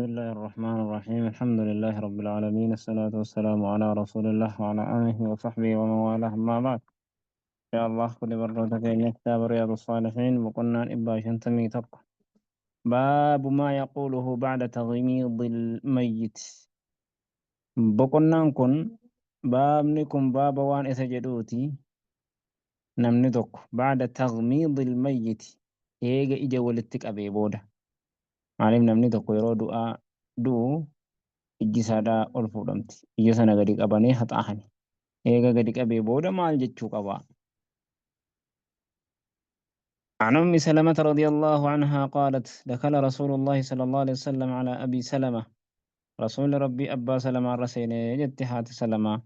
بسم الله الرحمن الرحيم الحمد لله رب العالمين الصلاة والسلام على رسول الله وعلى آله وصحبه ومن والاه أما بعد يا الله كل برة كين كتاب رياض الصالحين وقلنا إبا شنتمي تبقى باب ما يقوله بعد تغميض الميت بقلنا كن باب نكن باب وان إسجدوتي نمنتك بعد تغميض الميت إيجا إجا ولتك أبي بودا معلم نمنتك يرو دعاء دو ijji isaadhaa ol fuudhamti. Ija sana gadi qabanii haxaa'ani. Eega gadi qabee booda maal jechuu qaba? عن أم سلمة رضي الله عنها قالت دخل رسول الله صلى الله عليه وسلم على أبي سلمة رسول ربي أبا سلمة رسين جتحات سلمة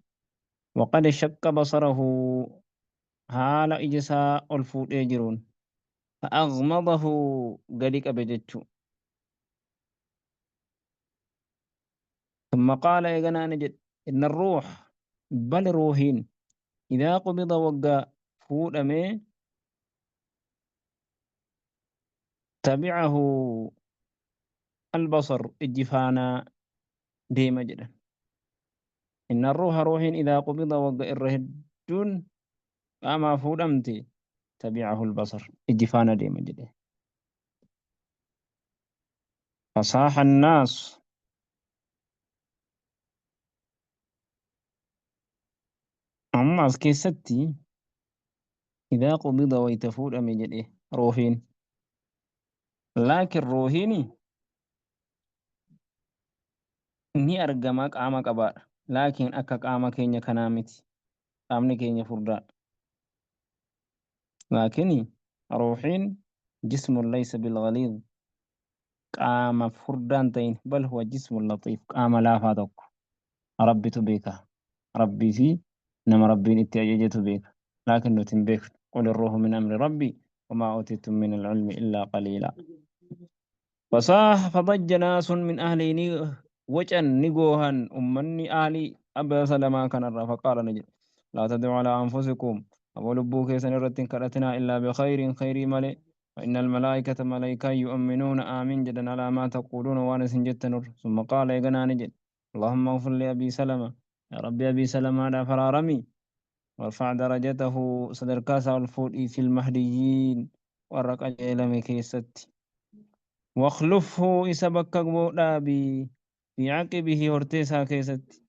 وقد شق بصره حال إجسا الفود يجرون فأغمضه قدك بجتشو ثم قال إيقنا نجد إن الروح بل روحين إذا قبض وقا فود أمي تبعه البصر الجفانا ديما جدا إن الروح روح إذا قبض وقع الرهدون أما فودمتي تبعه البصر الجفانا ديما جدا فصاح الناس أما ستي إذا قبض ويتفود أمي جده روحين لكن روحيني ni argama qaama qabaadha laakiin akka qaama keenya kanaa miti qaamni keenya furdaadha laakiin ruuxiin jismun laysa bilghaliid qaama furdaan ta'in bal huwa jismun latiif qaama laafaa tokko rabbitu beeka rabbii fi nama rabbiin itti ajajetu beeka laakiin nuti hin beeknu qul irruuhu min amri rabbii wamaa utiitum min alcilmi illaa qaliila فصاح فضج ناس من أهله وجن نجوها أمني أهلي أبا سلمة كان فقال نجد لا تدعوا على أنفسكم أقول بوك سنرة كرتنا إلا بخير خير ملئ فإن الملائكة ملائكة يؤمنون آمين جدا على ما تقولون وأنا سنجدت نور ثم قال يا نجد اللهم اغفر لأبي سلمة يا ربي أبي سلمة لا فرارمي وارفع درجته صدر كاسا والفوء في المهديين ورق أجيل كيستي واخلفه إسا بكك بودابي في عقبه هرتيسا كيست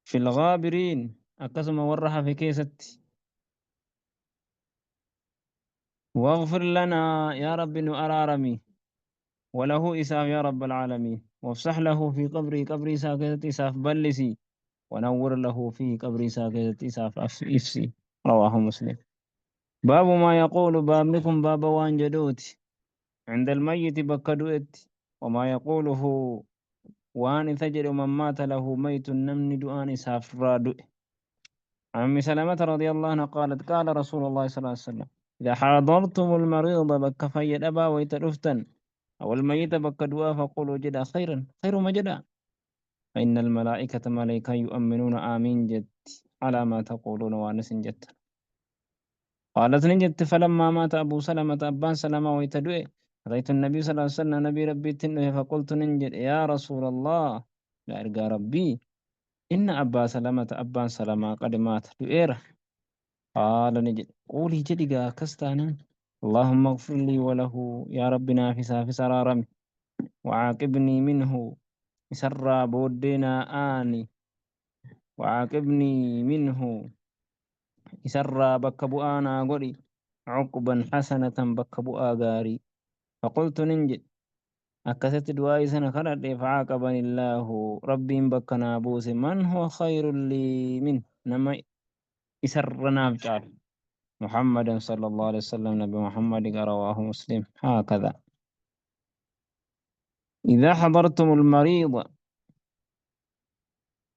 في الغابرين أقسم ورها في كيست واغفر لنا يا رب أرارمي وله إساف يا رب العالمين وافسح له في قبري ساكتة إساف بلسي ونور له في قبري ساكتة إساف إفسي رواه مسلم باب ما يقول باب لكم باب وان جدوت عند الميت بكدوت وما يقوله وان ثجر من مات له ميت نمن دؤان سافر عن أم سلمة رضي الله عنها قالت قال رسول الله صلى الله عليه وسلم إذا حضرتم المريض بك فيد أبا ويترفتا أو الميت بك دعاء فقولوا جدا خيرا خير ما جدا فإن الملائكة ملائكة يؤمنون آمين جد على ما تقولون وانس جد قالت نجد فلما مات أبو سلمة أبان سلمة ويتدعي أتيت النبي صلى الله عليه وسلم نبي ربي تنه فقلت ننجد يا رسول الله لا أرجى ربي إن أبا سلمة أبان سلمة قد مات دعيره قال نجد قولي جدقا كستانا اللهم اغفر لي وله يا ربنا في سرارمي وعاقبني منه سرى بودنا آني وعاقبني منه سرى بكبو آنا قولي عقبا حسنة بكبو آغاري فقلت ننجد أكست دواي سنة خرد فعاقبني الله ربي بكنا بوس من هو خير لي منه نما إسرنا بجال محمد صلى الله عليه وسلم نبي محمد رواه مسلم هكذا إذا حضرتم المريض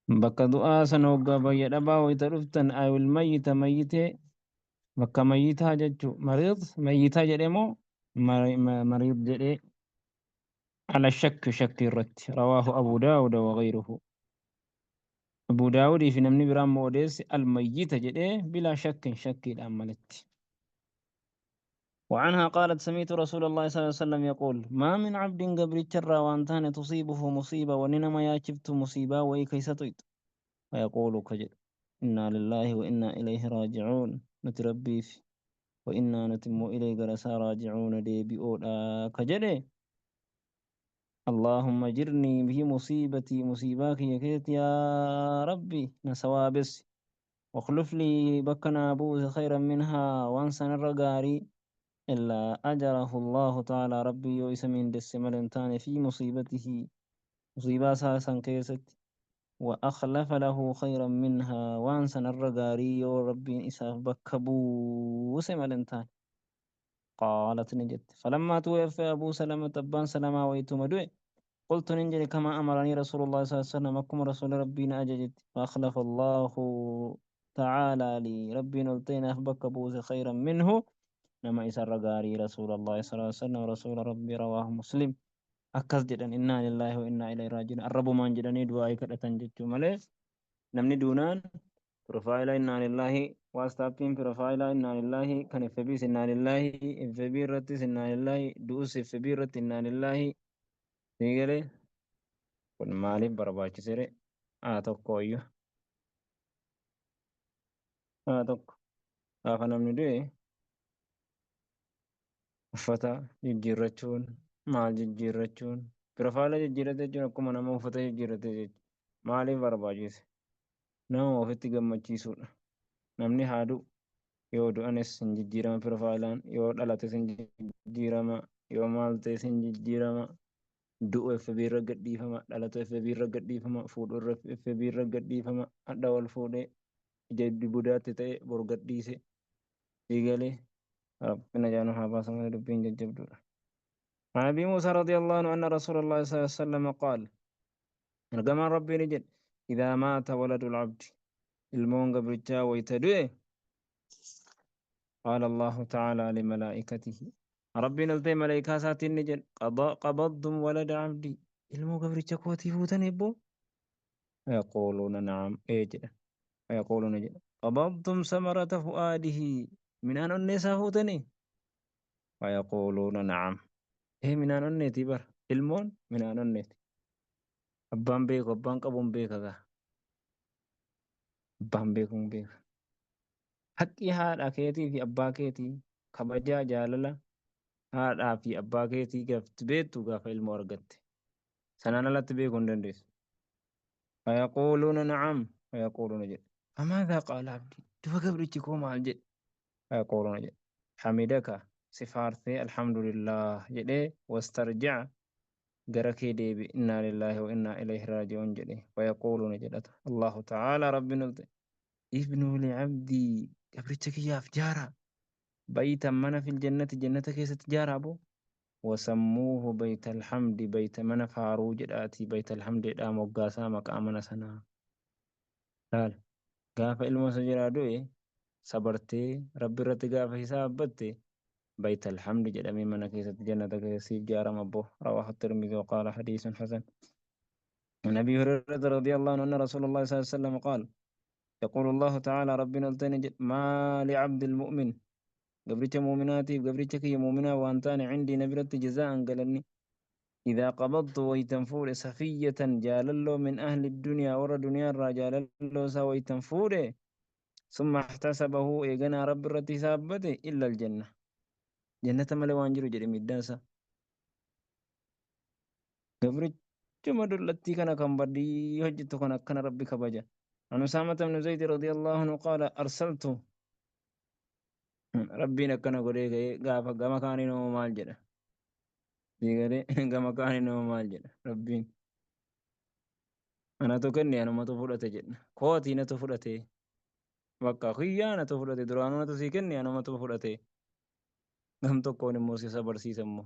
بك دعاء سنوغا بيد أبا ويترفتن أو الميت ميت بك ميتها ججو مريض ميتها جريمو مريض جري على الشك شك الرت رواه أبو داود وغيره أبو داود في نمني برام موديس الميت جري بلا شك الأمالت وعنها قالت سمعت رسول الله صلى الله عليه وسلم يقول ما من عبد قبل الشر وانتان تصيبه مصيبة وننما يشفت مصيبة ويكيستويت ويقول كجد إنا لله وإنا إليه راجعون نتربي في وإنا نتم إليه رسا راجعون دي بيودا كجد اللهم جرني به مصيبتي مصيباك يكيت يا ربي نسوابس واخلف لي بكنا بوز خيرا منها وانسى الرقاري إلا أجره الله تعالى ربي يويس من دس ملنتان في مصيبته مصيبة ساسا كيست وأخلف له خيرا منها وانسى الرقاري ربي إساف بكبو سملنتان قالت نجد فلما توفى أبو سلمة تبان سلمة ويتم قلت ننجل كما أمرني رسول الله صلى الله عليه وسلم أكم رسول ربنا أججت فأخلف الله تعالى لي ربي نلتين أخبك بوز خيرا منه نما إسر غاري رسول الله صلى الله عليه وسلم رسول ربي رواه مسلم أكس جدن إنا لله وإنا إليه راجعون الرب من جدني دعائي كدتن جتشو ملي نمني دونان بروفايل إنا لله واستابين بروفايل إنا لله كان فبيس إنا لله فبي رتس إنا لله دوس فبي رت إنا لله نيجري kun maaliif barbaachisere haa tokko iyyuu haa tokko gaafa namni du'e uffata jijjiirrachuun maal jijjiirrachuun piroofaayila jijjiirrate jechuun akkuma nama uffata jijjiirrate jechuudha. Maaliif barbaachise? Nama ofitti gammachiisuudha. Namni haa du'u yoo du'anes hin jijjiirama pirofaayilaan yoo dhalates hin jijjiirama yoo maal ta'es hin jijjiirama. Du'u FB irra gadhiifama dhalatu FB irra gadhiifama fuudhu irra FB irra gadhiifama hadha wal fuudhee ija budaatti ta'e bor gadhiise diigalee rabbina jaanu haa baasamu dubbiin jajjabduudha. عن أبي موسى رضي الله عنه أن رسول الله صلى الله عليه وسلم قال أرجما ربي نجد إذا مات ولد العبد المون قبرجا ويتدوي قال الله تعالى لملائكته ربي نلتي ملائكة ساتين نجد قبضتم ولد عبدي المون قبرجا كوتي فوتن يبو فيقولون نعم إيجد فيقولون نجد قبضتم ثمرة فؤاده من أن النساء فوتني فيقولون نعم إيه من أن النتي بر المون من أن النتي abbaan beeku abbaan qabuun beeka gaa abbaan beekuun beeka haqqi haadha keetii fi abbaa keetii kabajaa jaalala haadhaa fi abbaa keetii gaafti beektu gaafa ilmoo argatte sanaan alatti beekuu hin dandeessu fayaquuluuna nacam fayaquuluuna jedhe famaadaa qaala abdii duba gabrichi koo maal jedhe fayaquuluuna jedhe xamidaka si faarsee alhamdulillah jedhee wastarjaca gara kee deebi innaa lillaahi wa innaa ilayhi raaji'uun jedhe fayaquuluuna jedhata allahu ta'aalaa rabbi nulte ibnuu licabdii gabricha kiyyaaf jaara baytan mana fil jannati jannata keessatti jaara abo wasammuuhu bayta alhamdi bayta mana faaruu jedhaati bayta alhamdi jedhaa moggaasaa maqaa mana sanaa laal gaafa ilmoo isa jiraa du'e sabartee rabbi irratti gaafa hisaabbatte بيت الحمد جدامي من كيسة جنة كيسيف جار مبو رواه الترمذي وقال حديث حسن عن أبي هريرة رضي الله عنه أن رسول الله صلى الله عليه وسلم قال يقول الله تعالى ربنا التنج ما لعبد المؤمن قبرت مؤمناتي قبرتك يا مؤمنة وأنتان عندي نبرة جزاء قالني إذا قبضت ويتنفور سفية جالله من أهل الدنيا ورا دنيا الرجال له سوى تنفور ثم احتسبه إيقنا رب الرتي ثابته إلا الجنة جنة ملي وانجرو جري ميدانسا gabrichuma dullattii kana kan baddii hojjettu kan akkana rabbi kabaja عن أسامة بن زيد رضي الله عنه قال أرسلت ربي نكنا قولي غافا غما كاني نو مال جدا ديغري غما كاني نو مال جدا ربي أنا تكني أنا ما تفرط جدا كوتي نتفرط وكا خيانة تفرط درانو نتسيكني أنا ما تفرط غم تكوني موسى صبر سيسمو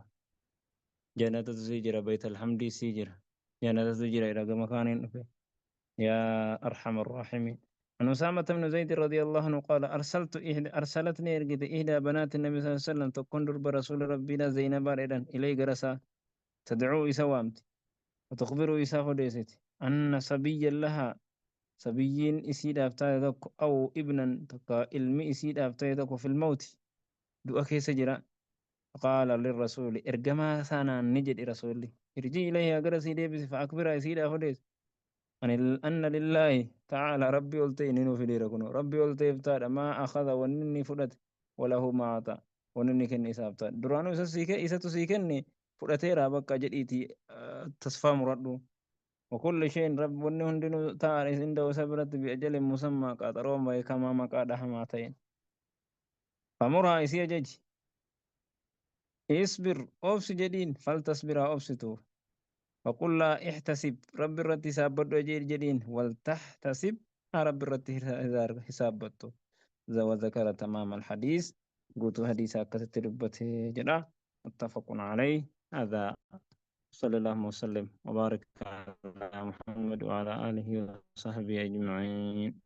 جنة تسيجر بيت الحمد سيجر جنة تسيجر إلى غما كاني نفي يا أرحم الراحمين عن أسامة بن زيد رضي الله عنه قال أرسلتني إرقد إحدى بنات النبي صلى الله عليه وسلم تكون درب رسول ربنا زينب إذن إلي قرسا تدعو إسوامت وتخبر إساف ديست أن صبيا لها صبيين إسيد أفتايدك أو ابنا تكا علم إسيد أفتايدك في الموت دعا كيس جرا قال للرسول ارجما سانا نجد رسولي ارجي إليه أقرسي ديبس فأكبر سيدا فديس أن لله تعالى ربي قلتي نينو في ديركنو ربي قلتي فتاد ما أخذ ونني فدت وله ما أعطى ونني كن إسابتا درانو إساتو سيكني فدتيرا بقى جديتي تصفى مرادو وكل شيء رب وني هندنو تعالى عنده سبرت بأجل مسمى قادرون كما ما قاد حماتين فمرها إسيا جج اصبر أوبس جدين فلتصبر أوبستو وقل لا احتسب رب الرتي سابدو أجير جدين ولتحتسب رب الرتي حساب بطو وذكر تمام الحديث قلت حديث كتت ربته جدا متفق عليه هذا صلى الله وسلم وبارك على محمد وعلى آله وصحبه أجمعين